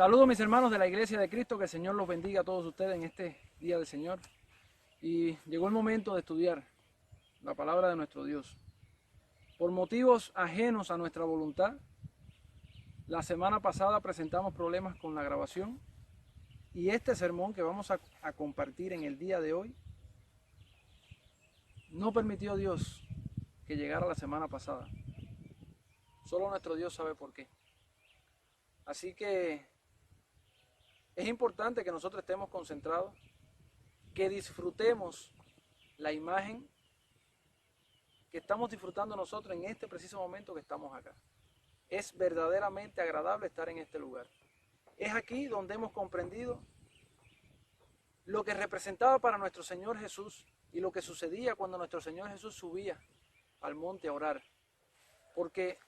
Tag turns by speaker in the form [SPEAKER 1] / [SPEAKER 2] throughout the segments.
[SPEAKER 1] Saludos mis hermanos de la Iglesia de Cristo, que el Señor los bendiga a todos ustedes en este día del Señor. Y llegó el momento de estudiar la palabra de nuestro Dios. Por motivos ajenos a nuestra voluntad, la semana pasada presentamos problemas con la grabación y este sermón que vamos a compartir en el día de hoy, no permitió Dios que llegara la semana pasada. Solo nuestro Dios sabe por qué. Así que es importante que nosotros estemos concentrados, que disfrutemos la imagen que estamos disfrutando nosotros en este preciso momento que estamos acá. Es verdaderamente agradable estar en este lugar. Es aquí donde hemos comprendido lo que representaba para nuestro Señor Jesús y lo que sucedía cuando nuestro Señor Jesús subía al monte a orar. Porque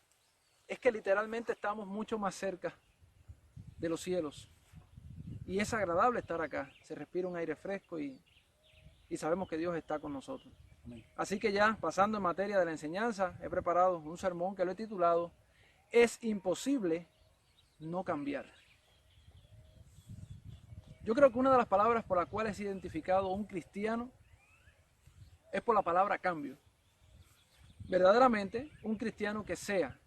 [SPEAKER 1] es que literalmente estamos mucho más cerca de los cielos. Y es agradable estar acá. Se respira un aire fresco y sabemos que Dios está con nosotros. Amén. Así que ya pasando en materia de la enseñanza, he preparado un sermón que lo he titulado "Es imposible no cambiar". Yo creo que una de las palabras por las cuales es identificado un cristiano es por la palabra cambio. Verdaderamente, un cristiano que sea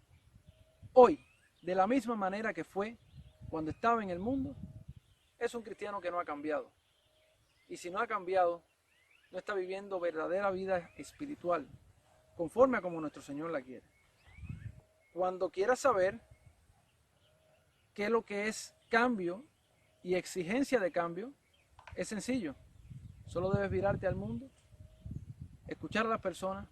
[SPEAKER 1] hoy de la misma manera que fue cuando estaba en el mundo, es un cristiano que no ha cambiado. Y si no ha cambiado, no está viviendo verdadera vida espiritual, conforme a como nuestro Señor la quiere. Cuando quieras saber qué es lo que es cambio y exigencia de cambio, es sencillo. Solo debes virarte al mundo, escuchar a las personas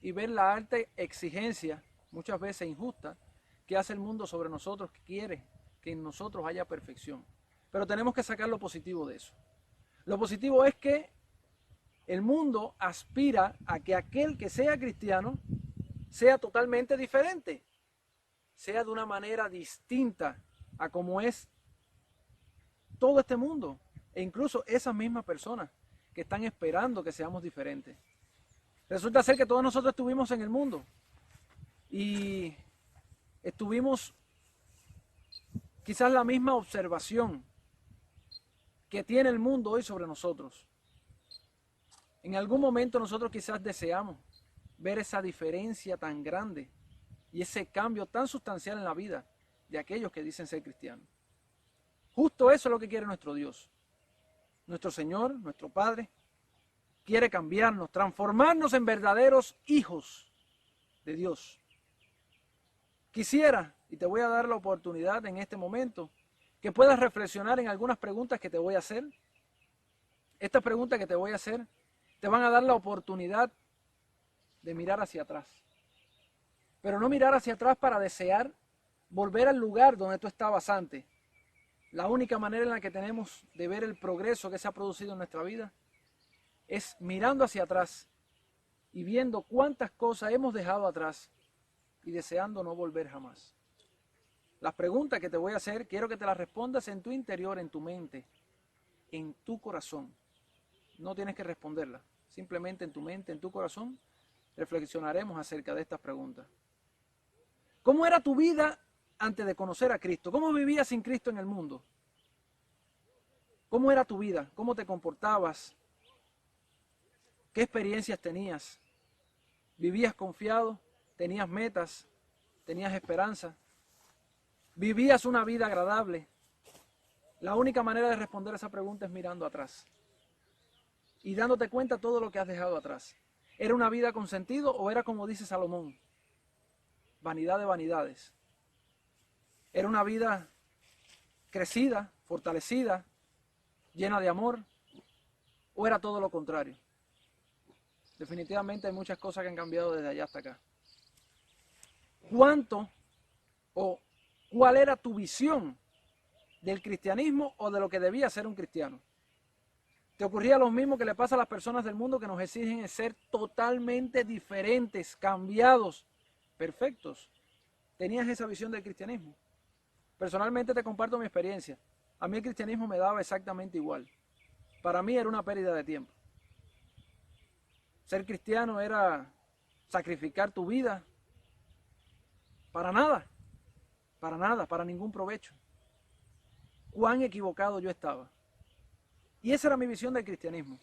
[SPEAKER 1] y ver la alta exigencia, muchas veces injusta, que hace el mundo sobre nosotros, que quiere que en nosotros haya perfección. Pero tenemos que sacar lo positivo de eso. Lo positivo es que el mundo aspira a que aquel que sea cristiano sea totalmente diferente, sea de una manera distinta a como es todo este mundo, e incluso esas mismas personas que están esperando que seamos diferentes. Resulta ser que todos nosotros estuvimos en el mundo y estuvimos quizás la misma observación que tiene el mundo hoy sobre nosotros. En algún momento nosotros quizás deseamos ver esa diferencia tan grande y ese cambio tan sustancial en la vida de aquellos que dicen ser cristianos. Justo eso es lo que quiere nuestro Dios. Nuestro Señor, nuestro Padre, quiere cambiarnos, transformarnos en verdaderos hijos de Dios. Quisiera, y te voy a dar la oportunidad en este momento, que puedas reflexionar en algunas preguntas que te voy a hacer. Estas preguntas que te voy a hacer te van a dar la oportunidad de mirar hacia atrás. Pero no mirar hacia atrás para desear volver al lugar donde tú estabas antes. La única manera en la que tenemos de ver el progreso que se ha producido en nuestra vida es mirando hacia atrás y viendo cuántas cosas hemos dejado atrás y deseando no volver jamás. Las preguntas que te voy a hacer, quiero que te las respondas en tu interior, en tu mente, en tu corazón. No tienes que responderlas, simplemente en tu mente, en tu corazón, reflexionaremos acerca de estas preguntas. ¿Cómo era tu vida antes de conocer a Cristo? ¿Cómo vivías sin Cristo en el mundo? ¿Cómo era tu vida? ¿Cómo te comportabas? ¿Qué experiencias tenías? ¿Vivías confiado? ¿Tenías metas? ¿Tenías esperanza? ¿Vivías una vida agradable? La única manera de responder a esa pregunta es mirando atrás y dándote cuenta de todo lo que has dejado atrás. ¿Era una vida con sentido o era, como dice Salomón, vanidad de vanidades? ¿Era una vida crecida, fortalecida, llena de amor? ¿O era todo lo contrario? Definitivamente hay muchas cosas que han cambiado desde allá hasta acá. ¿Cuánto o cuál era tu visión del cristianismo o de lo que debía ser un cristiano? ¿Te ocurría lo mismo que le pasa a las personas del mundo, que nos exigen ser totalmente diferentes, cambiados, perfectos? ¿Tenías esa visión del cristianismo? Personalmente te comparto mi experiencia. A mí el cristianismo me daba exactamente igual. Para mí era una pérdida de tiempo. Ser cristiano era sacrificar tu vida para nada, para ningún provecho. cuán equivocado yo estaba. Y esa era mi visión del cristianismo.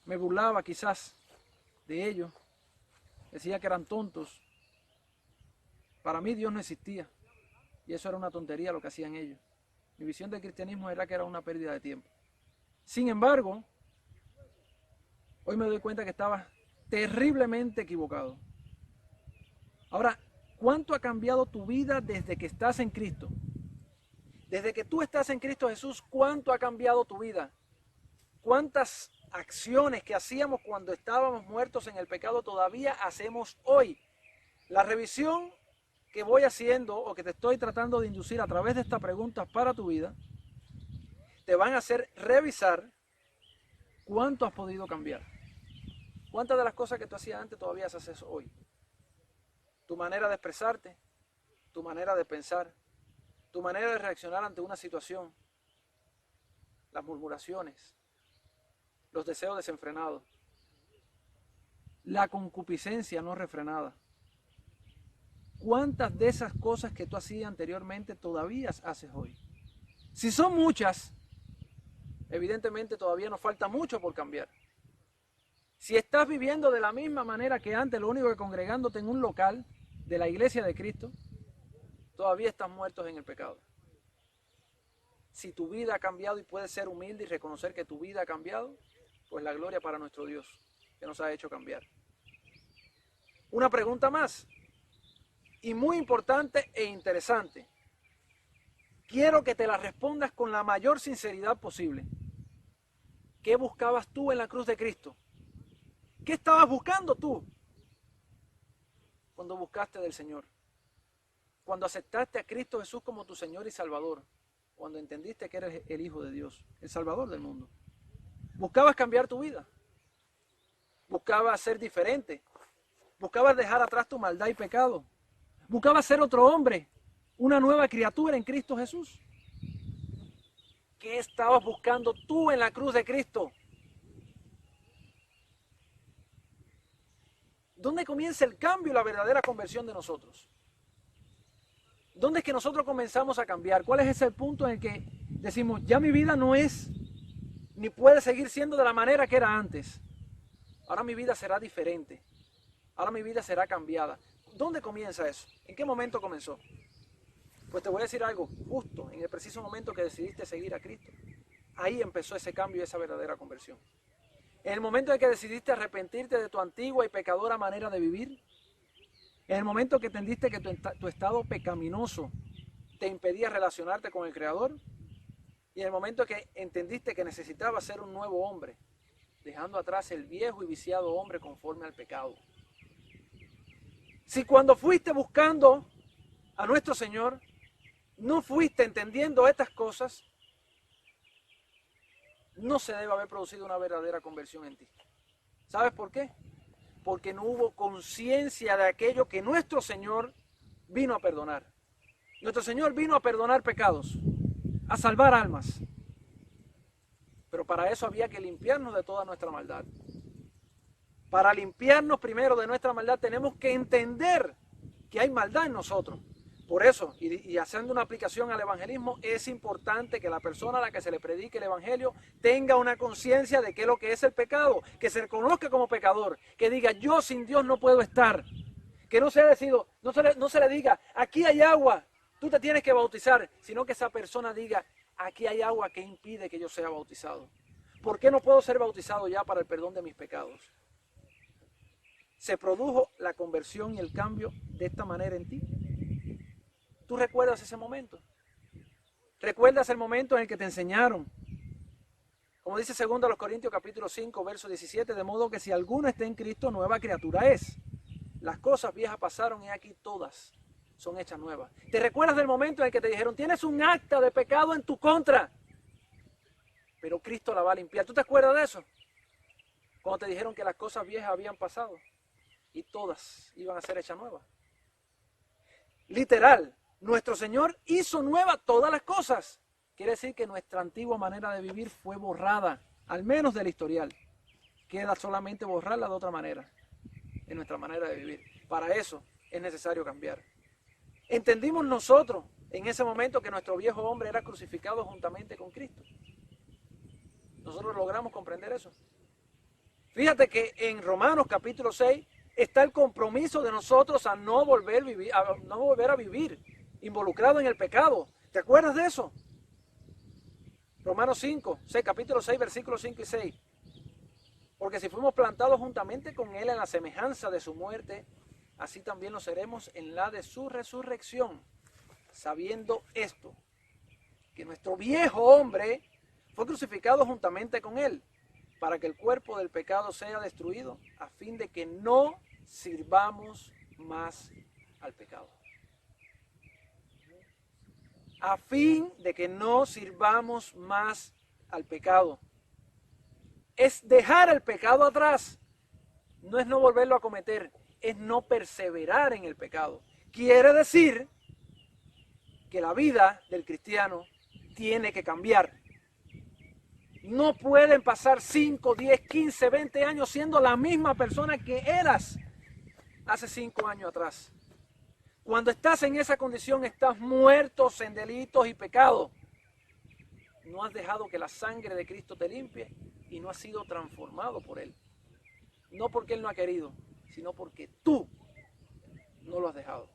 [SPEAKER 1] Me burlaba quizás de ellos. Decía que eran tontos. Para mí Dios no existía. Y eso era una tontería lo que hacían ellos. Mi visión del cristianismo era que era una pérdida de tiempo. Sin embargo, hoy me doy cuenta que estaba terriblemente equivocado. Ahora, ¿cuánto ha cambiado tu vida desde que estás en Cristo? Desde que tú estás en Cristo Jesús, ¿cuánto ha cambiado tu vida? ¿Cuántas acciones que hacíamos cuando estábamos muertos en el pecado todavía hacemos hoy? La revisión que voy haciendo o que te estoy tratando de inducir a través de estas preguntas para tu vida, te van a hacer revisar cuánto has podido cambiar. ¿Cuántas de las cosas que tú hacías antes todavía las haces hoy? Tu manera de expresarte, tu manera de pensar, tu manera de reaccionar ante una situación, las murmuraciones, los deseos desenfrenados, la concupiscencia no refrenada. ¿Cuántas de esas cosas que tú hacías anteriormente todavía haces hoy? Si son muchas, evidentemente todavía nos falta mucho por cambiar. Si estás viviendo de la misma manera que antes, lo único que congregándote en un local de la iglesia de Cristo, todavía estás muertos en el pecado. Si tu vida ha cambiado y puedes ser humilde y reconocer que tu vida ha cambiado, pues la gloria para nuestro Dios, que nos ha hecho cambiar. Una pregunta más, y muy importante e interesante. Quiero que te la respondas con la mayor sinceridad posible. ¿Qué buscabas tú en la cruz de Cristo? ¿Qué estabas buscando tú cuando buscaste del Señor? Cuando aceptaste a Cristo Jesús como tu Señor y Salvador. Cuando entendiste que eres el Hijo de Dios, el Salvador del mundo. ¿Buscabas cambiar tu vida? ¿Buscabas ser diferente? ¿Buscabas dejar atrás tu maldad y pecado? ¿Buscabas ser otro hombre? ¿Una nueva criatura en Cristo Jesús? ¿Qué estabas buscando tú en la cruz de Cristo? ¿Dónde comienza el cambio y la verdadera conversión de nosotros? ¿Dónde es que nosotros comenzamos a cambiar? ¿Cuál es ese punto en el que decimos, ya mi vida no es, ni puede seguir siendo de la manera que era antes? Ahora mi vida será diferente. Ahora mi vida será cambiada. ¿Dónde comienza eso? ¿En qué momento comenzó? Pues te voy a decir algo, justo en el preciso momento que decidiste seguir a Cristo. Ahí empezó ese cambio y esa verdadera conversión. En el momento en que decidiste arrepentirte de tu antigua y pecadora manera de vivir, en el momento que entendiste que tu estado pecaminoso te impedía relacionarte con el Creador, y en el momento que entendiste que necesitabas ser un nuevo hombre, dejando atrás el viejo y viciado hombre conforme al pecado. Si cuando fuiste buscando a nuestro Señor, no fuiste entendiendo estas cosas, no se debe haber producido una verdadera conversión en ti. ¿Sabes por qué? Porque no hubo conciencia de aquello que nuestro Señor vino a perdonar. Nuestro Señor vino a perdonar pecados, a salvar almas. Pero para eso había que limpiarnos de toda nuestra maldad. Para limpiarnos primero de nuestra maldad tenemos que entender que hay maldad en nosotros. Por eso, y haciendo una aplicación al evangelismo, es importante que la persona a la que se le predique el evangelio tenga una conciencia de qué es lo que es el pecado, que se reconozca como pecador, que diga, yo sin Dios no puedo estar. Que no se le diga, aquí hay agua, tú te tienes que bautizar, sino que esa persona diga, aquí hay agua que impide que yo sea bautizado. ¿Por qué no puedo ser bautizado ya para el perdón de mis pecados? Se produjo la conversión y el cambio de esta manera en ti. ¿Tú recuerdas ese momento? ¿Recuerdas el momento en el que te enseñaron? Como dice 2 Corintios capítulo 5, verso 17, de modo que si alguno está en Cristo, nueva criatura es. Las cosas viejas pasaron y aquí todas son hechas nuevas. ¿Te recuerdas del momento en el que te dijeron, tienes un acta de pecado en tu contra, pero Cristo la va a limpiar? ¿Tú te acuerdas de eso? Cuando te dijeron que las cosas viejas habían pasado y todas iban a ser hechas nuevas. Literal. Nuestro Señor hizo nueva todas las cosas. Quiere decir que nuestra antigua manera de vivir fue borrada, al menos del historial. Queda solamente borrarla de otra manera, en nuestra manera de vivir. Para eso es necesario cambiar. Entendimos nosotros en ese momento que nuestro viejo hombre era crucificado juntamente con Cristo. Nosotros logramos comprender eso. Fíjate que en Romanos capítulo 6 está el compromiso de nosotros a no volver a vivir involucrado en el pecado. ¿Te acuerdas de eso? Romanos 6, capítulo 6, versículos 5 y 6. Porque si fuimos plantados juntamente con Él en la semejanza de su muerte, así también lo seremos en la de su resurrección. Sabiendo esto, que nuestro viejo hombre fue crucificado juntamente con Él, para que el cuerpo del pecado sea destruido, a fin de que no sirvamos más al pecado. A fin de que no sirvamos más al pecado. Es dejar el pecado atrás. No es no volverlo a cometer, es no perseverar en el pecado. Quiere decir que la vida del cristiano tiene que cambiar. No pueden pasar 5, 10, 15, 20 años siendo la misma persona que eras hace 5 años atrás. Cuando estás en esa condición, estás muerto en delitos y pecados. No has dejado que la sangre de Cristo te limpie y no has sido transformado por Él. No porque Él no ha querido, sino porque tú no lo has dejado.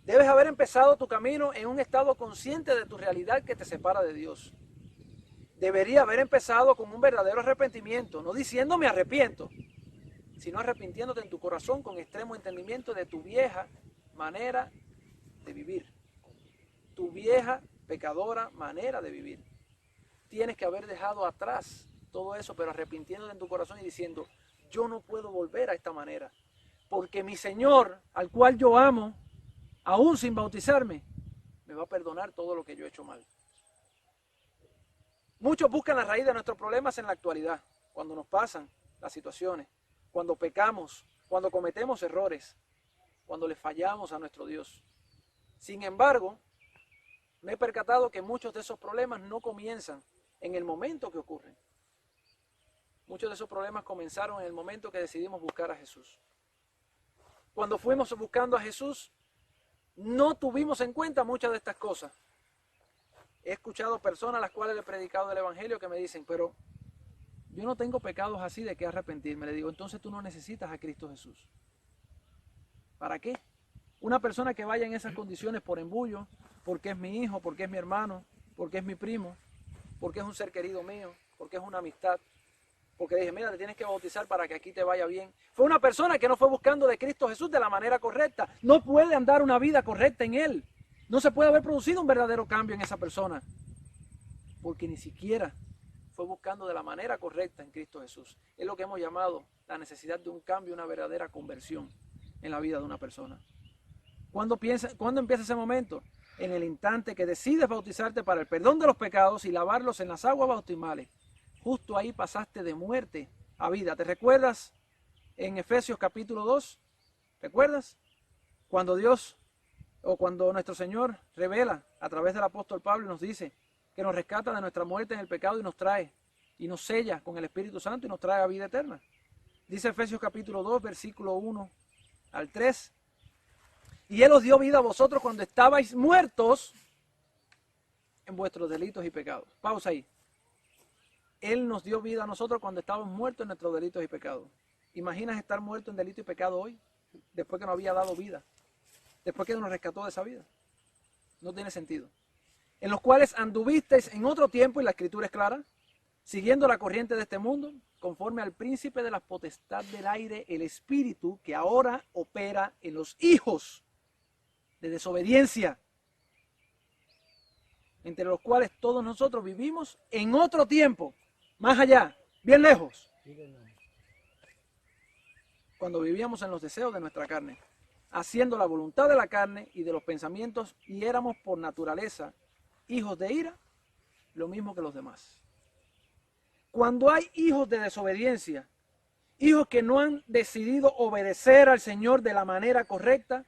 [SPEAKER 1] Debes haber empezado tu camino en un estado consciente de tu realidad que te separa de Dios. Debería haber empezado con un verdadero arrepentimiento, no diciendo me arrepiento, sino arrepintiéndote en tu corazón con extremo entendimiento de tu vieja manera de vivir. Tu vieja, pecadora manera de vivir. Tienes que haber dejado atrás todo eso, pero arrepintiéndote en tu corazón y diciendo, yo no puedo volver a esta manera, porque mi Señor, al cual yo amo, aún sin bautizarme, me va a perdonar todo lo que yo he hecho mal. Muchos buscan la raíz de nuestros problemas en la actualidad, cuando nos pasan las situaciones, cuando pecamos, cuando cometemos errores, cuando le fallamos a nuestro Dios. Sin embargo, me he percatado que muchos de esos problemas no comienzan en el momento que ocurren. Muchos de esos problemas comenzaron en el momento que decidimos buscar a Jesús. Cuando fuimos buscando a Jesús, no tuvimos en cuenta muchas de estas cosas. He escuchado personas a las cuales le he predicado el Evangelio que me dicen, pero yo no tengo pecados así de qué arrepentirme. Le digo, entonces tú no necesitas a Cristo Jesús. ¿Para qué? Una persona que vaya en esas condiciones por embullo, porque es mi hijo, porque es mi hermano, porque es mi primo, porque es un ser querido mío, porque es una amistad, porque dije, mira, te tienes que bautizar para que aquí te vaya bien. Fue una persona que no fue buscando de Cristo Jesús de la manera correcta. No puede andar una vida correcta en Él. No se puede haber producido un verdadero cambio en esa persona, porque ni siquiera fue buscando de la manera correcta en Cristo Jesús. Es lo que hemos llamado la necesidad de un cambio, una verdadera conversión en la vida de una persona. ¿Cuándo empieza ese momento? En el instante que decides bautizarte para el perdón de los pecados y lavarlos en las aguas bautismales. Justo ahí pasaste de muerte a vida. ¿Te recuerdas en Efesios capítulo 2? ¿Recuerdas? Cuando nuestro Señor revela a través del apóstol Pablo y nos dice que nos rescata de nuestra muerte en el pecado y nos trae y nos sella con el Espíritu Santo y nos trae a vida eterna. Dice Efesios capítulo 2, versículo 1 al 3. Y Él os dio vida a vosotros cuando estabais muertos en vuestros delitos y pecados. Pausa ahí. Él nos dio vida a nosotros cuando estábamos muertos en nuestros delitos y pecados. ¿Imaginas estar muerto en delito y pecado hoy? Después que nos había dado vida. Después que nos rescató de esa vida. No tiene sentido. En los cuales anduvisteis en otro tiempo, y la Escritura es clara, siguiendo la corriente de este mundo, conforme al príncipe de la potestad del aire, el espíritu que ahora opera en los hijos de desobediencia, entre los cuales todos nosotros vivimos en otro tiempo, más allá, bien lejos, cuando vivíamos en los deseos de nuestra carne, haciendo la voluntad de la carne y de los pensamientos, y éramos por naturaleza hijos de ira, lo mismo que los demás. Cuando hay hijos de desobediencia, hijos que no han decidido obedecer al Señor de la manera correcta,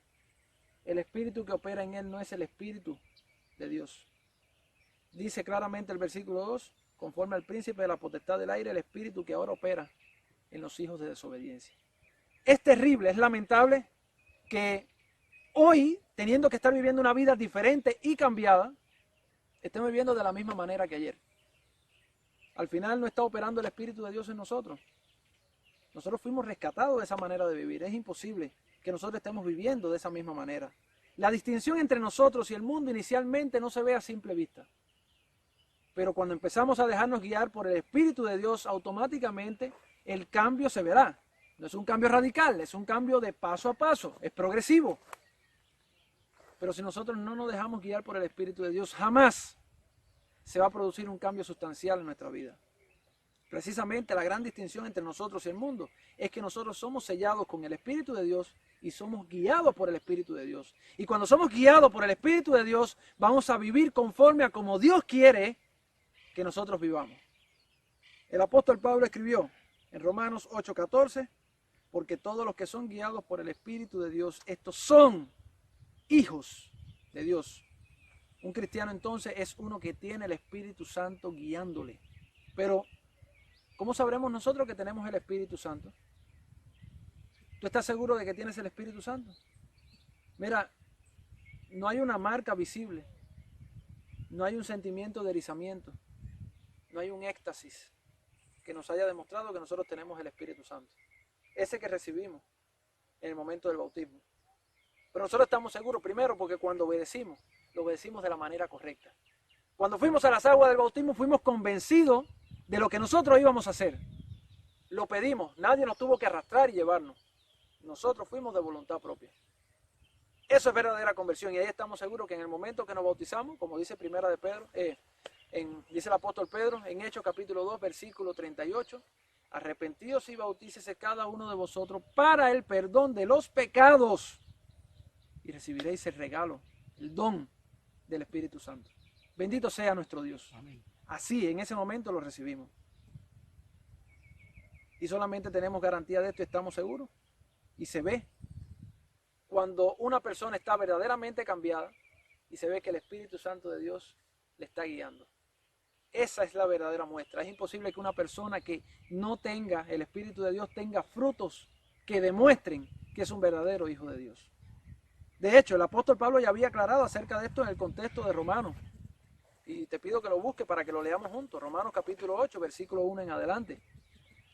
[SPEAKER 1] el espíritu que opera en él no es el espíritu de Dios. Dice claramente el versículo 2, conforme al príncipe de la potestad del aire, el espíritu que ahora opera en los hijos de desobediencia. Es terrible, es lamentable que hoy, teniendo que estar viviendo una vida diferente y cambiada, estemos viviendo de la misma manera que ayer. Al final no está operando el Espíritu de Dios en nosotros. Nosotros fuimos rescatados de esa manera de vivir. Es imposible que nosotros estemos viviendo de esa misma manera. La distinción entre nosotros y el mundo inicialmente no se ve a simple vista. Pero cuando empezamos a dejarnos guiar por el Espíritu de Dios, automáticamente el cambio se verá. No es un cambio radical, es un cambio de paso a paso, es progresivo. Pero si nosotros no nos dejamos guiar por el Espíritu de Dios, jamás se va a producir un cambio sustancial en nuestra vida. Precisamente la gran distinción entre nosotros y el mundo es que nosotros somos sellados con el Espíritu de Dios y somos guiados por el Espíritu de Dios. Y cuando somos guiados por el Espíritu de Dios, vamos a vivir conforme a como Dios quiere que nosotros vivamos. El apóstol Pablo escribió en Romanos 8:14, porque todos los que son guiados por el Espíritu de Dios, estos son hijos de Dios. Un cristiano entonces es uno que tiene el Espíritu Santo guiándole. Pero, ¿cómo sabremos nosotros que tenemos el Espíritu Santo? ¿Tú estás seguro de que tienes el Espíritu Santo? Mira, no hay una marca visible, no hay un sentimiento de erizamiento, no hay un éxtasis que nos haya demostrado que nosotros tenemos el Espíritu Santo. Ese que recibimos en el momento del bautismo. Pero nosotros estamos seguros, primero, porque cuando obedecimos, lo obedecimos de la manera correcta. Cuando fuimos a las aguas del bautismo, fuimos convencidos de lo que nosotros íbamos a hacer. Lo pedimos, nadie nos tuvo que arrastrar y llevarnos. Nosotros fuimos de voluntad propia. Eso es verdadera conversión y ahí estamos seguros que en el momento que nos bautizamos, como dice Primera de Pedro, dice el apóstol Pedro en Hechos capítulo 2, versículo 38, arrepentidos y bautícese cada uno de vosotros para el perdón de los pecados y recibiréis el regalo, el don del Espíritu Santo. Bendito sea nuestro Dios. Amén. Así, en ese momento lo recibimos. Y solamente tenemos garantía de esto y estamos seguros. Y se ve cuando una persona está verdaderamente cambiada y se ve que el Espíritu Santo de Dios le está guiando. Esa es la verdadera muestra. Es imposible que una persona que no tenga el Espíritu de Dios tenga frutos que demuestren que es un verdadero hijo de Dios. De hecho, el apóstol Pablo ya había aclarado acerca de esto en el contexto de Romanos. Y te pido que lo busques para que lo leamos juntos. Romanos capítulo 8, versículo 1 en adelante.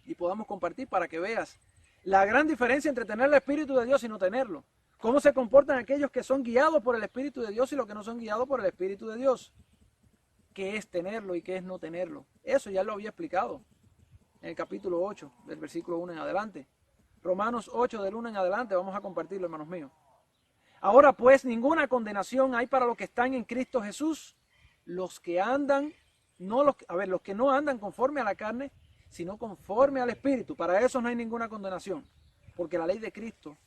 [SPEAKER 1] Y podamos compartir para que veas la gran diferencia entre tener el Espíritu de Dios y no tenerlo. Cómo se comportan aquellos que son guiados por el Espíritu de Dios y los que no son guiados por el Espíritu de Dios. ¿Qué es tenerlo y qué es no tenerlo? Eso ya lo había explicado en el capítulo 8, del versículo 1 en adelante. Romanos 8, del 1 en adelante, vamos a compartirlo, hermanos míos. Ahora pues, ninguna condenación hay para los que están en Cristo Jesús, los que no andan conforme a la carne, sino conforme al Espíritu. Para eso no hay ninguna condenación, porque la ley de Cristo,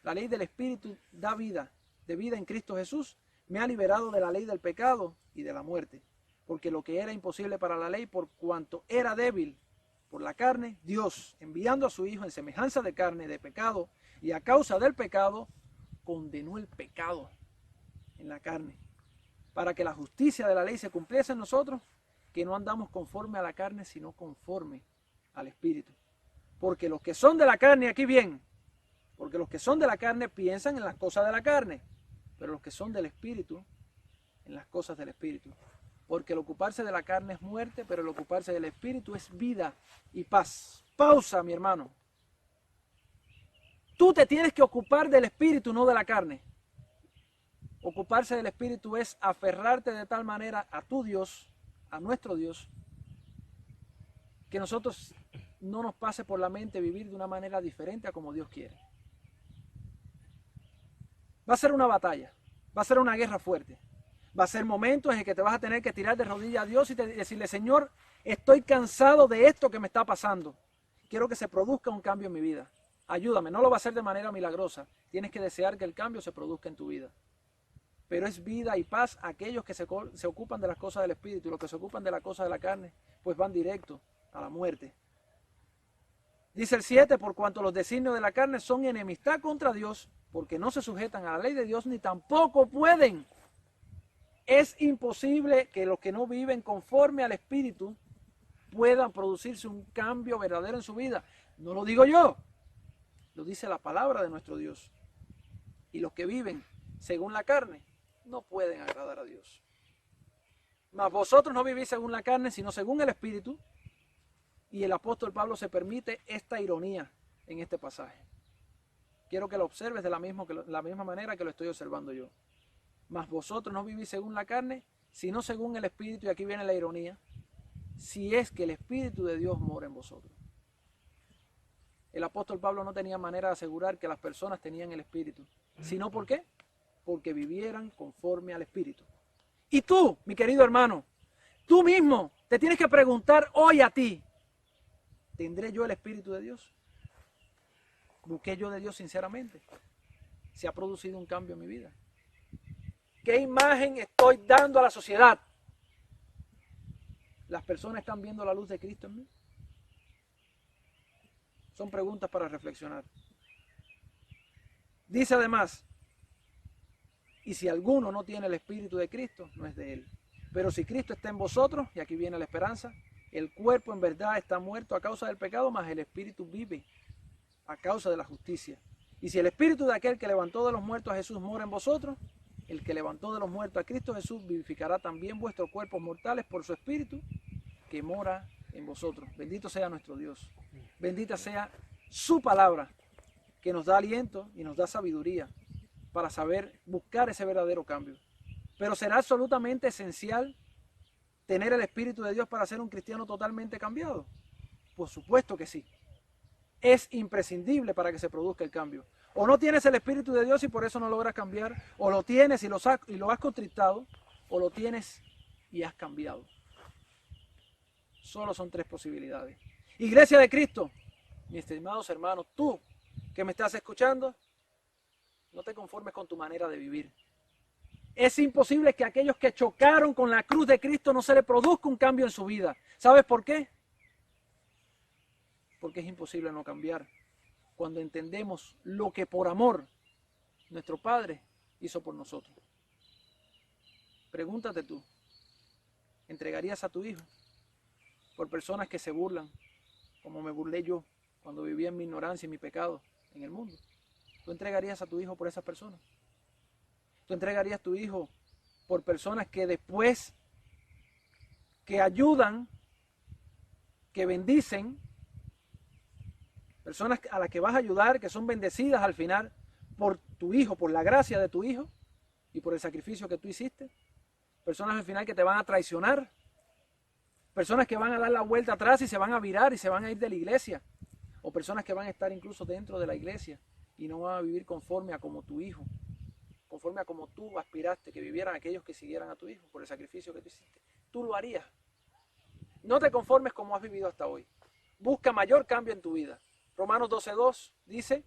[SPEAKER 1] la ley del Espíritu da vida, de vida en Cristo Jesús, me ha liberado de la ley del pecado y de la muerte. Porque lo que era imposible para la ley, por cuanto era débil por la carne, Dios, enviando a su Hijo en semejanza de carne, de pecado, y a causa del pecado, condenó el pecado en la carne, para que la justicia de la ley se cumpliese en nosotros, que no andamos conforme a la carne, sino conforme al Espíritu. Porque los que son de la carne, aquí bien, porque los que son de la carne piensan en las cosas de la carne, pero los que son del Espíritu, en las cosas del Espíritu. Porque el ocuparse de la carne es muerte, pero el ocuparse del Espíritu es vida y paz. Pausa, mi hermano. Tú te tienes que ocupar del Espíritu, no de la carne. Ocuparse del Espíritu es aferrarte de tal manera a tu Dios, a nuestro Dios, que nosotros no nos pase por la mente vivir de una manera diferente a como Dios quiere. Va a ser una batalla, va a ser una guerra fuerte. Va a ser momentos en que te vas a tener que tirar de rodillas a Dios y decirle, Señor, estoy cansado de esto que me está pasando. Quiero que se produzca un cambio en mi vida. Ayúdame, no lo va a hacer de manera milagrosa. Tienes que desear que el cambio se produzca en tu vida. Pero es vida y paz aquellos que se ocupan de las cosas del Espíritu y los que se ocupan de las cosas de la carne, pues van directo a la muerte. Dice el 7, por cuanto los designios de la carne son enemistad contra Dios, porque no se sujetan a la ley de Dios, ni tampoco pueden. Es imposible que los que no viven conforme al Espíritu puedan producirse un cambio verdadero en su vida. No lo digo yo, lo dice la palabra de nuestro Dios. Y los que viven según la carne, no pueden agradar a Dios. Mas vosotros no vivís según la carne, sino según el Espíritu. Y el apóstol Pablo se permite esta ironía en este pasaje. Quiero que lo observes de la misma manera que lo estoy observando yo. Mas vosotros no vivís según la carne, sino según el Espíritu. Y aquí viene la ironía. Si es que el Espíritu de Dios mora en vosotros. El apóstol Pablo no tenía manera de asegurar que las personas tenían el Espíritu. ¿Sino por qué? Porque vivieran conforme al Espíritu. Y tú, mi querido hermano, tú mismo te tienes que preguntar hoy a ti, ¿tendré yo el Espíritu de Dios? ¿Busqué yo de Dios sinceramente? ¿Se ha producido un cambio en mi vida? ¿Qué imagen estoy dando a la sociedad? ¿Las personas están viendo la luz de Cristo en mí? Son preguntas para reflexionar. Dice además, y si alguno no tiene el Espíritu de Cristo, no es de él. Pero si Cristo está en vosotros, y aquí viene la esperanza, el cuerpo en verdad está muerto a causa del pecado, mas el Espíritu vive a causa de la justicia. Y si el Espíritu de aquel que levantó de los muertos a Jesús mora en vosotros, el que levantó de los muertos a Cristo Jesús vivificará también vuestros cuerpos mortales por su Espíritu que mora en vosotros. Bendito sea nuestro Dios. Bendita sea su palabra que nos da aliento y nos da sabiduría para saber buscar ese verdadero cambio. Pero será absolutamente esencial tener el Espíritu de Dios para ser un cristiano totalmente cambiado. Por supuesto que sí. Es imprescindible para que se produzca el cambio. O no tienes el Espíritu de Dios y por eso no logras cambiar, o lo tienes y lo has contristado, o lo tienes y has cambiado. Solo son tres posibilidades. Iglesia de Cristo, mis estimados hermanos, tú que me estás escuchando, no te conformes con tu manera de vivir. Es imposible que a aquellos que chocaron con la cruz de Cristo no se les produzca un cambio en su vida. ¿Sabes por qué? Porque es imposible no cambiar cuando entendemos lo que por amor nuestro Padre hizo por nosotros. Pregúntate tú, ¿entregarías a tu hijo por personas que se burlan, como me burlé yo cuando vivía en mi ignorancia y mi pecado en el mundo? ¿Tú entregarías a tu hijo por esas personas? ¿Tú entregarías a tu hijo por personas que después, que ayudan, que bendicen, personas a las que vas a ayudar, que son bendecidas al final por tu hijo, por la gracia de tu hijo y por el sacrificio que tú hiciste? Personas al final que te van a traicionar, personas que van a dar la vuelta atrás y se van a virar y se van a ir de la iglesia, o personas que van a estar incluso dentro de la iglesia y no van a vivir conforme a como tu hijo, conforme a como tú aspiraste que vivieran aquellos que siguieran a tu hijo por el sacrificio que tú hiciste. Tú lo harías. No te conformes como has vivido hasta hoy. Busca mayor cambio en tu vida. Romanos 12:2 dice,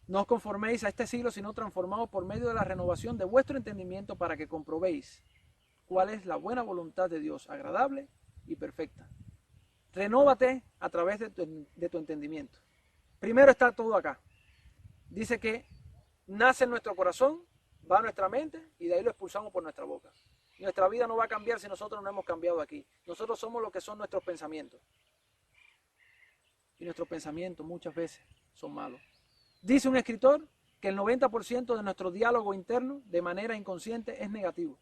[SPEAKER 1] no os conforméis a este siglo, sino transformaos por medio de la renovación de vuestro entendimiento para que comprobéis cuál es la buena voluntad de Dios, agradable y perfecta. Renóvate a través de tu entendimiento. Primero está todo acá. Dice que nace en nuestro corazón, va a nuestra mente y de ahí lo expulsamos por nuestra boca. Nuestra vida no va a cambiar si nosotros no hemos cambiado aquí. Nosotros somos lo que son nuestros pensamientos. Y nuestros pensamientos muchas veces son malos. Dice un escritor que el 90% de nuestro diálogo interno de manera inconsciente es negativo.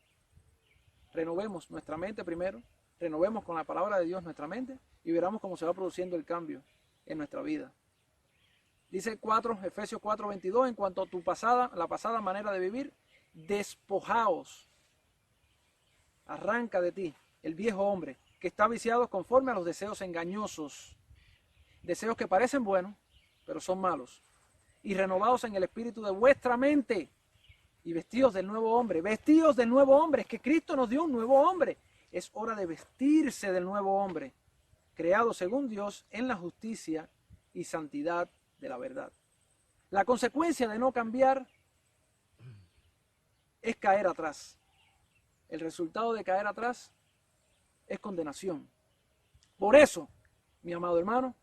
[SPEAKER 1] Renovemos nuestra mente primero, renovemos con la palabra de Dios nuestra mente y veremos cómo se va produciendo el cambio en nuestra vida. Dice Efesios 4:22, en cuanto a la pasada manera de vivir, despojaos, arranca de ti el viejo hombre que está viciado conforme a los deseos engañosos, deseos que parecen buenos, pero son malos, y renovados en el espíritu de vuestra mente, y vestidos del nuevo hombre, es que Cristo nos dio un nuevo hombre, es hora de vestirse del nuevo hombre, creado según Dios en la justicia y santidad de la verdad. La consecuencia de no cambiar es caer atrás. El resultado de caer atrás es condenación. Por eso, mi amado hermano,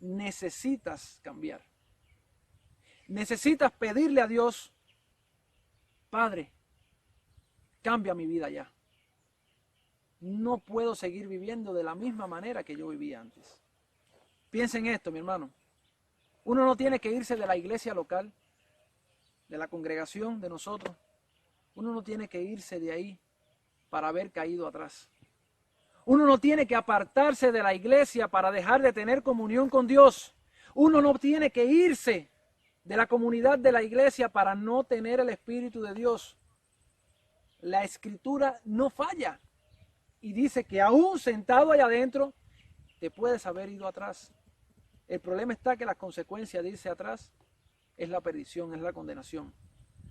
[SPEAKER 1] necesitas cambiar. Necesitas pedirle a Dios, Padre, cambia mi vida ya. No puedo seguir viviendo de la misma manera que yo vivía antes. Piensa en esto, mi hermano. Uno no tiene que irse de la iglesia local, de la congregación de nosotros, Uno no tiene que irse de ahí para haber caído atrás. Uno no tiene que apartarse de la iglesia para dejar de tener comunión con Dios. Uno no tiene que irse de la comunidad de la iglesia para no tener el Espíritu de Dios. La Escritura no falla y dice que aún sentado allá adentro te puedes haber ido atrás. El problema está que las consecuencias de irse atrás es la perdición, es la condenación.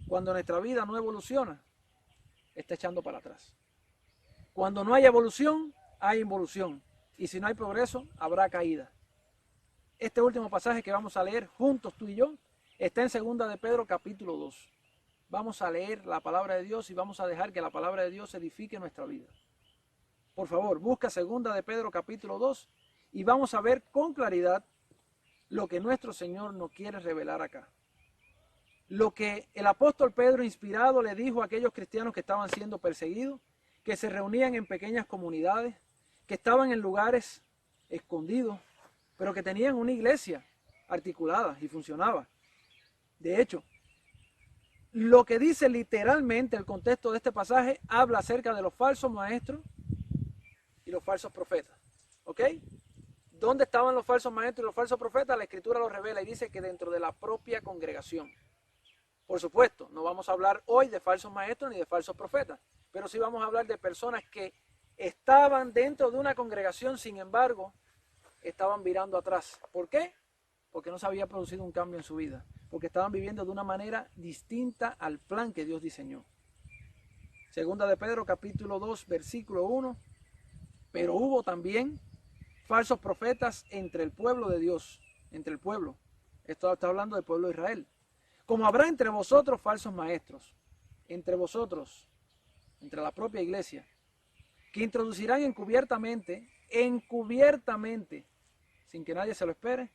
[SPEAKER 1] Cuando nuestra vida no evoluciona, está echando para atrás. Cuando no hay evolución, hay involución. Y si no hay progreso, habrá caída. Este último pasaje que vamos a leer juntos tú y yo está en 2 de Pedro capítulo 2. Vamos a leer la palabra de Dios y vamos a dejar que la palabra de Dios edifique nuestra vida. Por favor, busca 2 de Pedro capítulo 2 y vamos a ver con claridad lo que nuestro Señor nos quiere revelar acá. Lo que el apóstol Pedro, inspirado, le dijo a aquellos cristianos que estaban siendo perseguidos, que se reunían en pequeñas comunidades, que estaban en lugares escondidos, pero que tenían una iglesia articulada y funcionaba. De hecho, lo que dice literalmente el contexto de este pasaje habla acerca de los falsos maestros y los falsos profetas. ¿Ok? ¿Dónde estaban los falsos maestros y los falsos profetas? La Escritura lo revela y dice que dentro de la propia congregación. Por supuesto, no vamos a hablar hoy de falsos maestros ni de falsos profetas, pero sí vamos a hablar de personas que estaban dentro de una congregación, sin embargo, estaban virando atrás. ¿Por qué? Porque no se había producido un cambio en su vida, porque estaban viviendo de una manera distinta al plan que Dios diseñó. 2 de Pedro capítulo 2 versículo 1, pero hubo también falsos profetas entre el pueblo de Dios, entre el pueblo. Esto está hablando del pueblo de Israel. Como habrá entre vosotros falsos maestros, entre vosotros, entre la propia iglesia, que introducirán encubiertamente, sin que nadie se lo espere,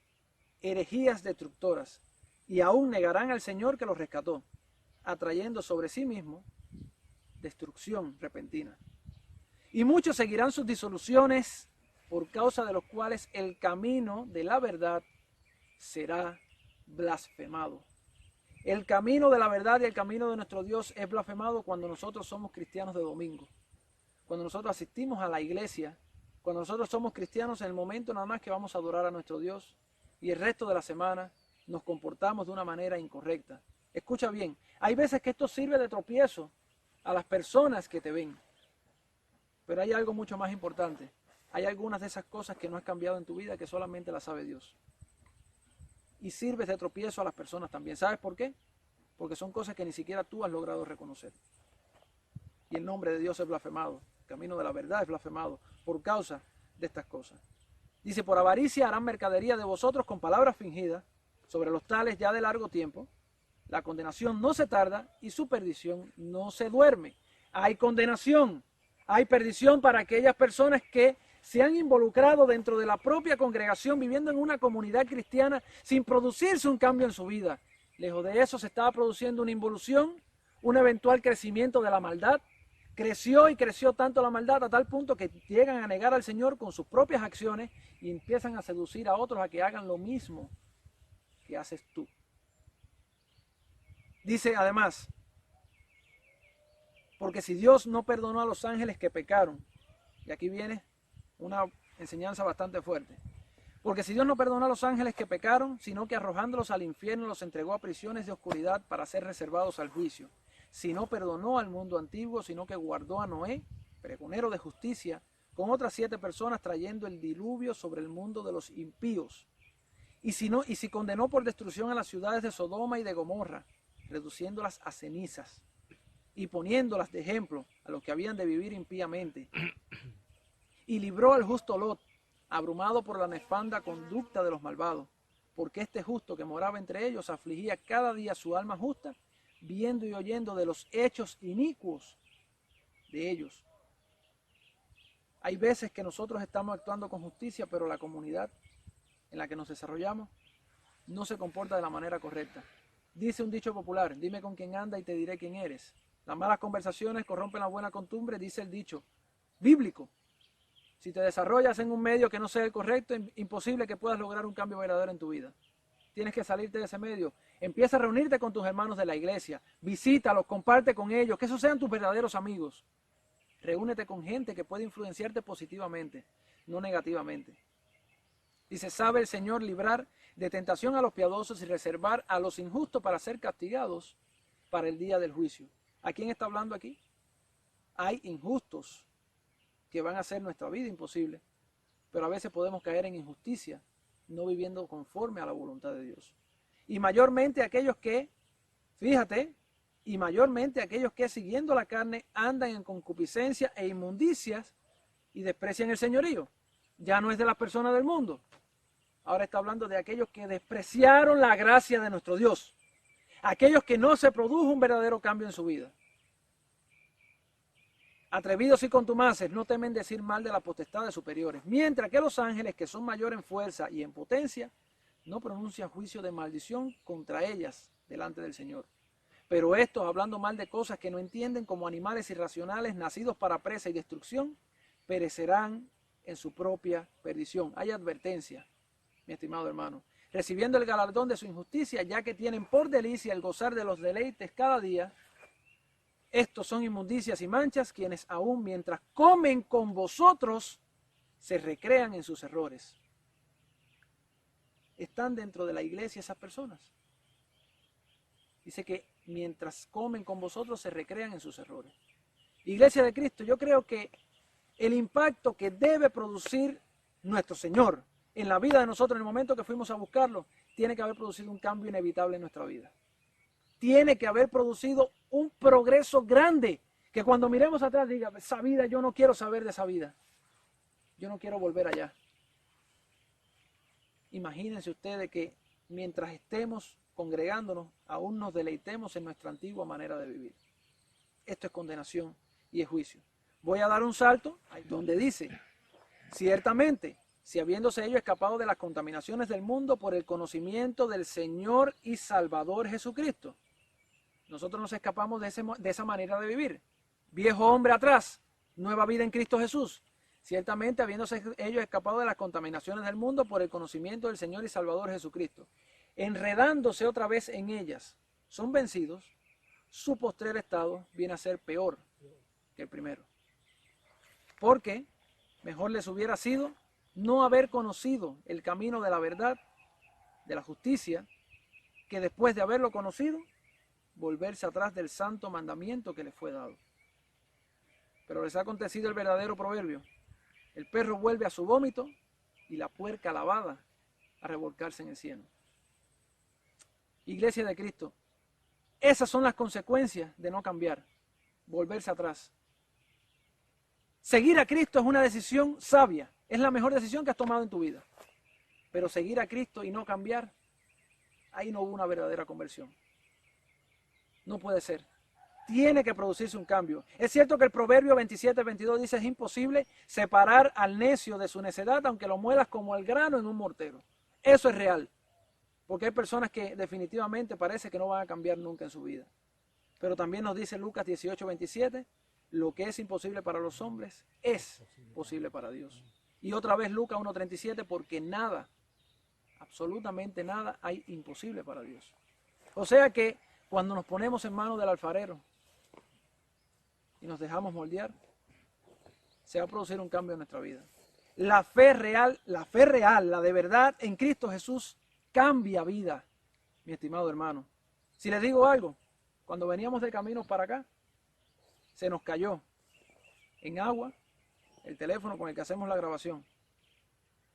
[SPEAKER 1] herejías destructoras, y aún negarán al Señor que los rescató, atrayendo sobre sí mismo destrucción repentina. Y muchos seguirán sus disoluciones, por causa de los cuales el camino de la verdad será blasfemado. El camino de la verdad y el camino de nuestro Dios es blasfemado cuando nosotros somos cristianos de domingo. Cuando nosotros asistimos a la iglesia, cuando nosotros somos cristianos en el momento nada más que vamos a adorar a nuestro Dios y el resto de la semana nos comportamos de una manera incorrecta. Escucha bien, hay veces que esto sirve de tropiezo a las personas que te ven. Pero hay algo mucho más importante. Hay algunas de esas cosas que no has cambiado en tu vida que solamente las sabe Dios. Y sirves de tropiezo a las personas también. ¿Sabes por qué? Porque son cosas que ni siquiera tú has logrado reconocer. Y el nombre de Dios es blasfemado. El camino de la verdad es blasfemado por causa de estas cosas. Dice, por avaricia harán mercadería de vosotros con palabras fingidas, sobre los tales ya de largo tiempo. La condenación no se tarda y su perdición no se duerme. Hay condenación, hay perdición para aquellas personas que se han involucrado dentro de la propia congregación, viviendo en una comunidad cristiana sin producirse un cambio en su vida. Lejos de eso se estaba produciendo una involución, un eventual crecimiento de la maldad. Creció y creció tanto la maldad a tal punto que llegan a negar al Señor con sus propias acciones y empiezan a seducir a otros a que hagan lo mismo que haces tú. Dice además, porque si Dios no perdonó a los ángeles que pecaron, y aquí viene una enseñanza bastante fuerte, porque si Dios no perdonó a los ángeles que pecaron, sino que arrojándolos al infierno los entregó a prisiones de oscuridad para ser reservados al juicio, si no perdonó al mundo antiguo, sino que guardó a Noé, pregonero de justicia, con otras 7 personas trayendo el diluvio sobre el mundo de los impíos, y si condenó por destrucción a las ciudades de Sodoma y de Gomorra, reduciéndolas a cenizas y poniéndolas de ejemplo a los que habían de vivir impíamente, y libró al justo Lot, abrumado por la nefanda conducta de los malvados, porque este justo que moraba entre ellos afligía cada día su alma justa, viendo y oyendo de los hechos inicuos de ellos. Hay veces que nosotros estamos actuando con justicia, pero la comunidad en la que nos desarrollamos no se comporta de la manera correcta. Dice un dicho popular, dime con quién anda y te diré quién eres. Las malas conversaciones corrompen la buena costumbre, dice el dicho bíblico. Si te desarrollas en un medio que no sea el correcto, es imposible que puedas lograr un cambio verdadero en tu vida. Tienes que salirte de ese medio. Empieza a reunirte con tus hermanos de la iglesia, visítalos, comparte con ellos, que esos sean tus verdaderos amigos. Reúnete con gente que puede influenciarte positivamente, no negativamente. Dice, sabe el Señor librar de tentación a los piadosos y reservar a los injustos para ser castigados para el día del juicio. ¿A quién está hablando aquí? Hay injustos que van a hacer nuestra vida imposible, pero a veces podemos caer en injusticia, no viviendo conforme a la voluntad de Dios. Y mayormente aquellos que, fíjate, y mayormente aquellos que siguiendo la carne andan en concupiscencia e inmundicias y desprecian el señorío. Ya no es de las personas del mundo. Ahora está hablando de aquellos que despreciaron la gracia de nuestro Dios. Aquellos que no se produjo un verdadero cambio en su vida. Atrevidos y contumaces no temen decir mal de las potestades superiores, mientras que los ángeles, que son mayores en fuerza y en potencia, no pronuncian juicio de maldición contra ellas delante del Señor. Pero estos, hablando mal de cosas que no entienden, como animales irracionales nacidos para presa y destrucción, perecerán en su propia perdición. Hay advertencia, mi estimado hermano, recibiendo el galardón de su injusticia, ya que tienen por delicia el gozar de los deleites cada día. Estos son inmundicias y manchas, quienes aún mientras comen con vosotros, se recrean en sus errores. ¿Están dentro de la iglesia esas personas? Dice que mientras comen con vosotros, se recrean en sus errores. Iglesia de Cristo, yo creo que el impacto que debe producir nuestro Señor en la vida de nosotros en el momento que fuimos a buscarlo, tiene que haber producido un cambio inevitable en nuestra vida. Tiene que haber producido un progreso grande, que cuando miremos atrás diga, esa vida, yo no quiero saber de esa vida. Yo no quiero volver allá. Imagínense ustedes que mientras estemos congregándonos, aún nos deleitemos en nuestra antigua manera de vivir. Esto es condenación y es juicio. Voy a dar un salto donde dice, ciertamente, si habiéndose ellos escapado de las contaminaciones del mundo por el conocimiento del Señor y Salvador Jesucristo. Nosotros nos escapamos de esa manera de vivir. Viejo hombre atrás, nueva vida en Cristo Jesús. Ciertamente, habiéndose ellos escapado de las contaminaciones del mundo por el conocimiento del Señor y Salvador Jesucristo, enredándose otra vez en ellas, son vencidos, su postrer estado viene a ser peor que el primero. Porque mejor les hubiera sido no haber conocido el camino de la verdad, de la justicia, que después de haberlo conocido, volverse atrás del santo mandamiento que les fue dado. Pero les ha acontecido el verdadero proverbio. El perro vuelve a su vómito y la puerca lavada a revolcarse en el cieno. Iglesia de Cristo, esas son las consecuencias de no cambiar, volverse atrás. Seguir a Cristo es una decisión sabia, es la mejor decisión que has tomado en tu vida. Pero seguir a Cristo y no cambiar, ahí no hubo una verdadera conversión. No puede ser. Tiene que producirse un cambio. Es cierto que el Proverbio 27:22 dice, es imposible separar al necio de su necedad, aunque lo muelas como el grano en un mortero. Eso es real. Porque hay personas que definitivamente parece que no van a cambiar nunca en su vida. Pero también nos dice Lucas 18:27, lo que es imposible para los hombres es posible para Dios. Y otra vez Lucas 1:37, porque nada, absolutamente nada hay imposible para Dios. O sea que cuando nos ponemos en manos del alfarero y nos dejamos moldear, se va a producir un cambio en nuestra vida. La fe real, la de verdad en Cristo Jesús cambia vida, mi estimado hermano. Si les digo algo, cuando veníamos de camino para acá, se nos cayó en agua el teléfono con el que hacemos la grabación.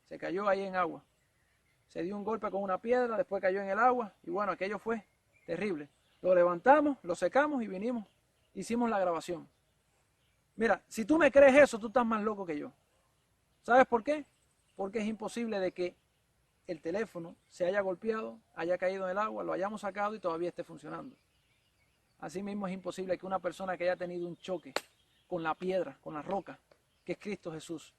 [SPEAKER 1] Se cayó ahí en agua. Se dio un golpe con una piedra, después cayó en el agua y bueno, aquello fue terrible. Lo levantamos, lo secamos y vinimos, hicimos la grabación. Mira, si tú me crees eso, tú estás más loco que yo. ¿Sabes por qué? Porque es imposible de que el teléfono se haya golpeado, haya caído en el agua, lo hayamos sacado y todavía esté funcionando. Asimismo es imposible que una persona que haya tenido un choque con la piedra, con la roca, que es Cristo Jesús,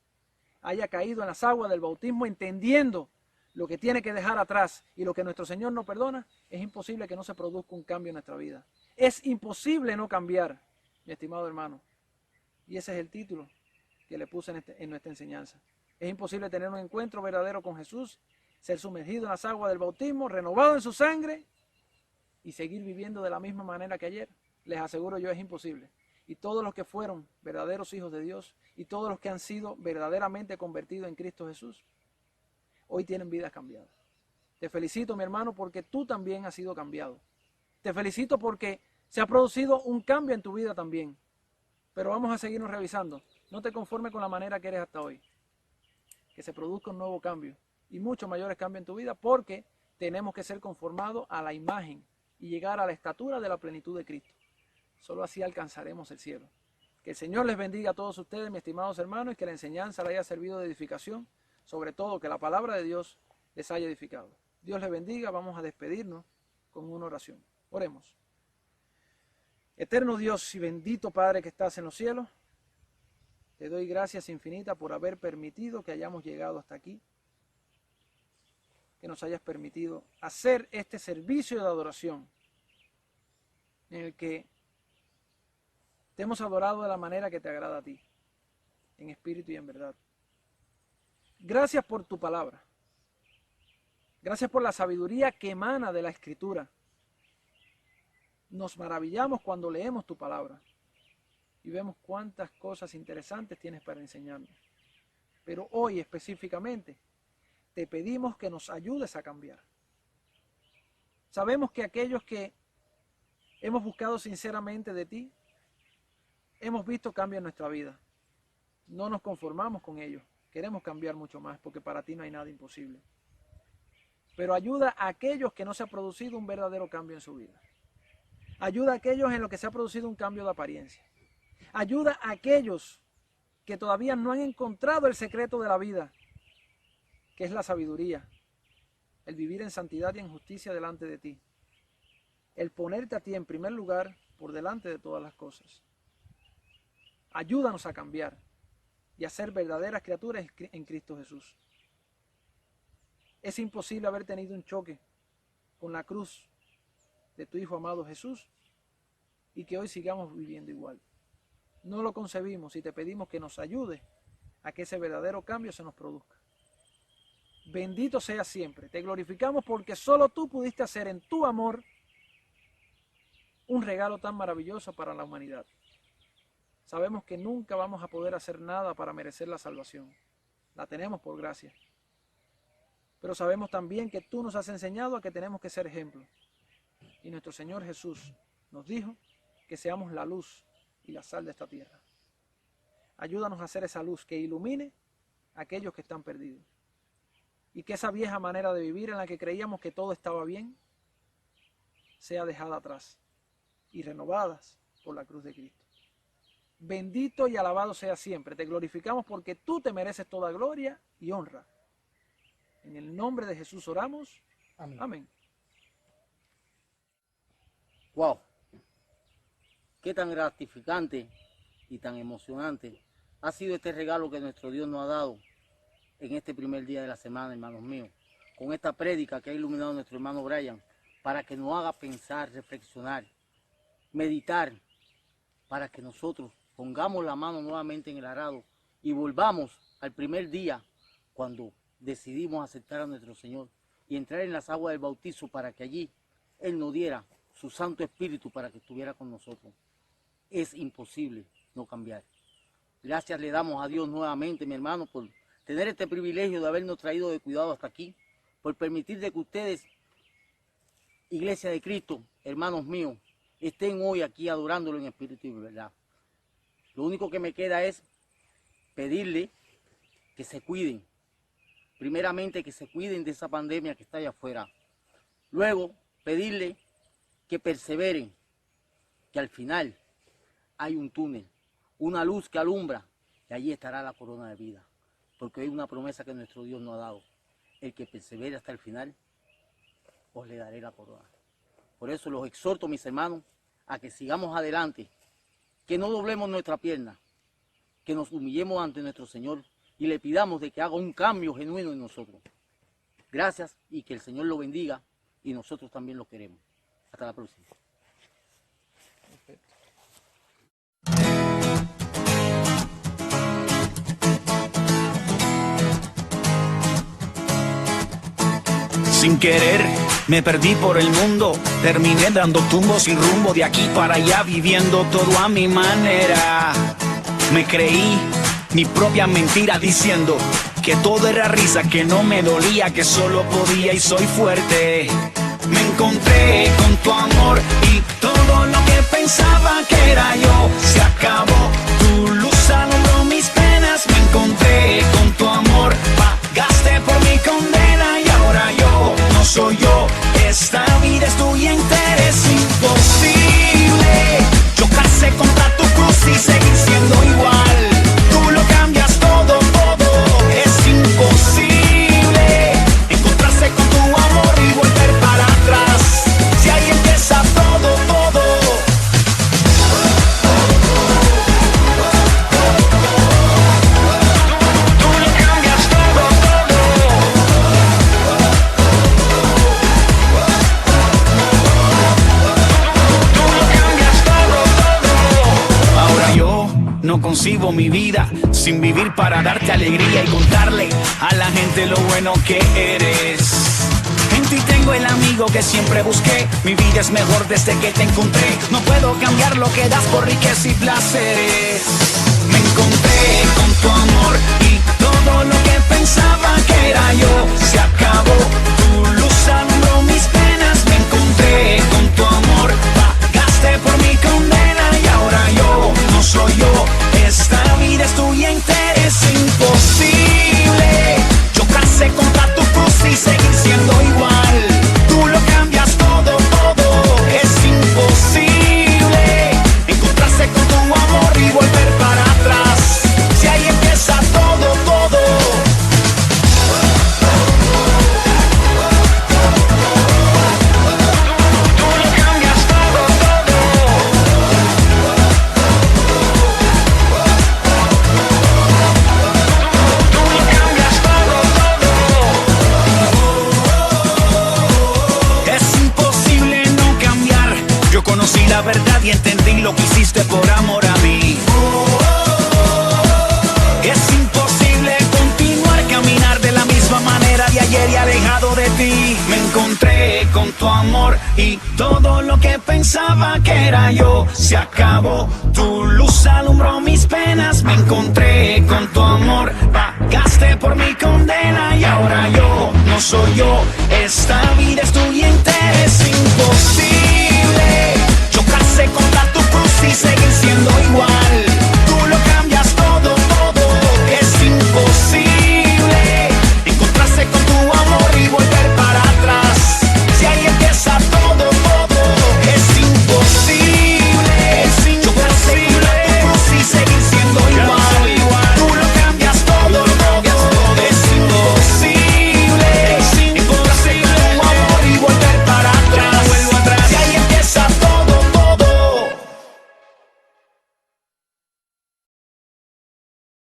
[SPEAKER 1] haya caído en las aguas del bautismo entendiendo lo que tiene que dejar atrás y lo que nuestro Señor no perdona, es imposible que no se produzca un cambio en nuestra vida. Es imposible no cambiar, mi estimado hermano. Y ese es el título que le puse en nuestra enseñanza. Es imposible tener un encuentro verdadero con Jesús, ser sumergido en las aguas del bautismo, renovado en su sangre y seguir viviendo de la misma manera que ayer, les aseguro yo, es imposible. Y todos los que fueron verdaderos hijos de Dios y todos los que han sido verdaderamente convertidos en Cristo Jesús, hoy tienen vidas cambiadas. Te felicito, mi hermano, porque tú también has sido cambiado. Te felicito porque se ha producido un cambio en tu vida también. Pero vamos a seguirnos revisando. No te conformes con la manera que eres hasta hoy. Que se produzca un nuevo cambio y muchos mayores cambios en tu vida, porque tenemos que ser conformados a la imagen y llegar a la estatura de la plenitud de Cristo. Solo así alcanzaremos el cielo. Que el Señor les bendiga a todos ustedes, mis estimados hermanos, y que la enseñanza les haya servido de edificación, sobre todo que la palabra de Dios les haya edificado. Dios les bendiga. Vamos a despedirnos con una oración. Oremos. Eterno Dios y bendito Padre que estás en los cielos, te doy gracias infinitas por haber permitido que hayamos llegado hasta aquí, que nos hayas permitido hacer este servicio de adoración en el que te hemos adorado de la manera que te agrada a ti, en espíritu y en verdad. Gracias por tu palabra. Gracias por la sabiduría que emana de la Escritura. Nos maravillamos cuando leemos tu palabra y vemos cuántas cosas interesantes tienes para enseñarnos. Pero hoy específicamente te pedimos que nos ayudes a cambiar. Sabemos que aquellos que hemos buscado sinceramente de ti, hemos visto cambio en nuestra vida. No nos conformamos con ello. Queremos cambiar mucho más porque para ti no hay nada imposible. Pero ayuda a aquellos que no se ha producido un verdadero cambio en su vida. Ayuda a aquellos en los que se ha producido un cambio de apariencia. Ayuda a aquellos que todavía no han encontrado el secreto de la vida, que es la sabiduría, el vivir en santidad y en justicia delante de ti, el ponerte a ti en primer lugar por delante de todas las cosas. Ayúdanos a cambiar y a ser verdaderas criaturas en Cristo Jesús. Es imposible haber tenido un choque con la cruz de tu Hijo amado Jesús y que hoy sigamos viviendo igual. No lo concebimos y te pedimos que nos ayude a que ese verdadero cambio se nos produzca. Bendito seas siempre. Te glorificamos porque solo tú pudiste hacer en tu amor un regalo tan maravilloso para la humanidad. Sabemos que nunca vamos a poder hacer nada para merecer la salvación. La tenemos por gracia. Pero sabemos también que tú nos has enseñado a que tenemos que ser ejemplos. Y nuestro Señor Jesús nos dijo que seamos la luz y la sal de esta tierra. Ayúdanos a hacer esa luz que ilumine a aquellos que están perdidos. Y que esa vieja manera de vivir en la que creíamos que todo estaba bien, sea dejada atrás y renovadas por la cruz de Cristo. Bendito y alabado sea siempre. Te glorificamos porque tú te mereces toda gloria y honra. En el nombre de Jesús oramos. Amén. Amén.
[SPEAKER 2] Wow, qué tan gratificante y tan emocionante ha sido este regalo que nuestro Dios nos ha dado en este primer día de la semana, hermanos míos, con esta prédica que ha iluminado nuestro hermano Brian, para que nos haga pensar, reflexionar, meditar, para que nosotros pongamos la mano nuevamente en el arado y volvamos al primer día cuando decidimos aceptar a nuestro Señor y entrar en las aguas del bautizo para que allí Él nos diera su Santo Espíritu para que estuviera con nosotros. Es imposible no cambiar. Gracias le damos a Dios nuevamente, mi hermano, por tener este privilegio de habernos traído de cuidado hasta aquí, por permitir de que ustedes, Iglesia de Cristo, hermanos míos, estén hoy aquí adorándolo en espíritu y verdad. Lo único que me queda es pedirle que se cuiden. Primeramente, que se cuiden de esa pandemia que está allá afuera. Luego, pedirle que perseveren, que al final hay un túnel, una luz que alumbra, y allí estará la corona de vida. Porque hay una promesa que nuestro Dios nos ha dado. El que persevere hasta el final, os le daré la corona. Por eso los exhorto, mis hermanos, a que sigamos adelante, que no doblemos nuestra pierna, que nos humillemos ante nuestro Señor y le pidamos de que haga un cambio genuino en nosotros. Gracias y que el Señor lo bendiga y nosotros también lo queremos. Hasta la próxima.
[SPEAKER 1] Perfecto.
[SPEAKER 3] Sin querer Me perdí por el mundo, terminé dando tumbos sin rumbo, de aquí para allá viviendo todo a mi manera. Me creí mi propia mentira diciendo que todo era risa, que no me dolía, que solo podía y soy fuerte. Me encontré con tu amor y todo lo que pensaba que era yo se acabó. Tu luz alumbró mis penas. Me encontré con tu amor, pagaste por mi condena y ahora yo no soy yo. Esta vida es tuya entera, es imposible chocarse contra tu cruz y seguir siendo igual. Tú lo cambias todo, todo, es imposible encontrarse con tu amor y volver para atrás. Si ahí empieza todo, todo. Tú lo cambias todo, todo. Tú lo cambias todo, todo. Ahora yo no concibo mi vida sin vivir para darte alegría y contarle a la gente lo bueno que eres. En ti tengo el amigo que siempre busqué. Mi vida es mejor desde que te encontré. No puedo cambiar lo que das por riqueza y placeres. Me encontré con tu amor y todo lo que pensaba que era yo se acabó. Tu luz alumbró mis penas. Me encontré con tu amor, pagaste por mi condena y ahora yo no soy yo. Esta vida es tuya entera, es imposible chocarse contra tu cruz y seguir siendo igual. Tú lo cambias todo, todo, es imposible encontrarse con tu amor y volver para atrás. Si ahí empieza todo, todo. Tú lo cambias todo, todo. Tú lo cambias todo, todo. Es imposible no cambiar. Yo conocí la verdad y entendí lo que hiciste por amor a mí. Es imposible continuar, caminar de la misma manera de ayer y alejado de ti. Me encontré con tu amor y todo lo que pensaba que era yo se acabó. Tu luz alumbró mis penas. Me encontré con tu amor, pagaste por mi condena y ahora yo no soy yo. Esta vida es tuya entera, es imposible chocarse contra tu cruz y seguir siendo igual.